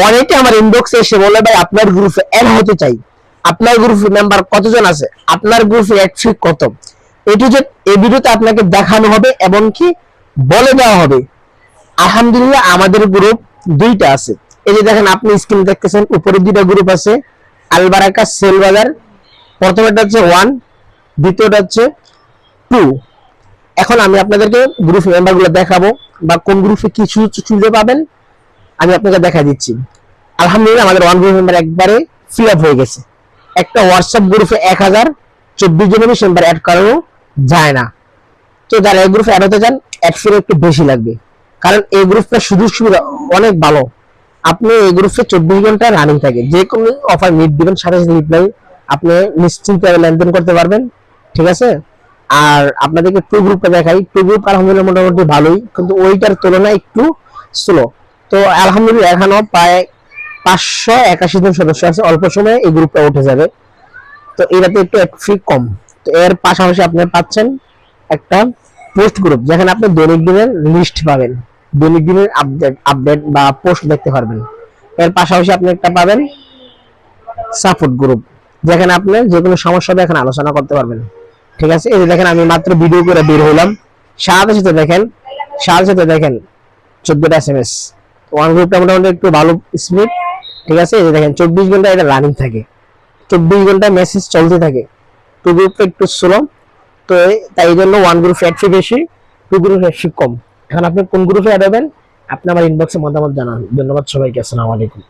অনেকে আমার ইনবক্সে এসে বলে ভাই আপনার গ্রুপে অ্যাড হতে চাই, আপনার গ্রুপে মেম্বার কতজন আছে, আপনার গ্রুপে অ্যাড ফি কত, এটি যে এই ভিডিওতে আপনাকে দেখানো হবে এবং কি বলে দেওয়া হবে। আলহামদুলিল্লাহ আমাদের গ্রুপ দুইটা আছে। এই যে দেখেন আপনি স্ক্রিন দেখতেছেন, উপরে দুইটা গ্রুপ আছে, আলবারাকা সেল বাজার। প্রথমটা হচ্ছে 1, দ্বিতীয়টা হচ্ছে 2। এখন আমি আপনাদেরকে গ্রুপ মেম্বারগুলো দেখাবো বা কোন গ্রুপে কি সুবিধা পাবেন আমি আপনাকে দেখা দিচ্ছি। আলহামদুলিল্লাহ আমাদের ওয়ান গ্রুপ মেম্বার একবারে ফিল আপ হয়ে গেছে। একটা হোয়াটসঅ্যাপ গ্রুপে 1024 জনের মেম্বার অ্যাড করানো যায় না। তো যারা এই গ্রুপে অ্যাড হতে চান অ্যাড ফি একটু বেশি লাগবে, কারণ এই গ্রুপটা সুযোগ সুবিধা অনেক ভালো। আপনি এই গ্রুপে 24 ঘন্টা রানিং থাকে, যে কোনো অফার মিট দিবেন সাথে সাথে রিপ্লাই, আপনি নিশ্চিন্তে লেনদেন করতে পারবেন। ঠিক আছে। আর আপনাদেরকে টু গ্রুপটা দেখাই। টু গ্রুপ আলহামদুলিল্লাহ মোটামুটি ভালোই, কিন্তু ওইটার তুলনায় একটু স্লো। তো আলহামদুলিল্লাহ এখনো প্রায় 581 জন সদস্য আছে, অল্প সময়ে এই গ্রুপটা উঠে যাবে। তো এটাতে একটু ফি কম। তো এর পাশাপাশি আপনি পাচ্ছেন একটা পোস্ট গ্রুপ, যেখানে আপনি দৈনিক দিনের লিস্ট পাবেন, দৈনিক দিনের আপডেট বা পোস্ট দেখতে পারবেন। এর পাশাপাশি আপনি একটা পাবেন সাপোর্ট গ্রুপ, যেখানে আপনি যে কোনো সমস্যা হবে এখানে আলোচনা করতে পারবেন। ঠিক আছে। এই যে দেখেন আমি মাত্র ভিডিও করে বের হলাম, সাথে সাথে দেখেন 14টা SMS। ওয়ান গ্রুপটা মোটামুটি একটু ভালো স্পিড। ঠিক আছে। এই যে দেখেন 24 ঘন্টা এটা রানিং থাকে, 24 ঘন্টা মেসেজ চলতে থাকে। টু গ্রুপটা একটু স্লো, তো তাই জন্য ওয়ান গ্রুপ অ্যাড ফি বেশি, টু গ্রুপ অ্যাড ফি কম। এখন আপনি কোন গ্রুপে অ্যাড হবেন আপনি আমার ইনবক্সে মতামত জানান। ধন্যবাদ সবাইকে। আসসালামু আলাইকুম।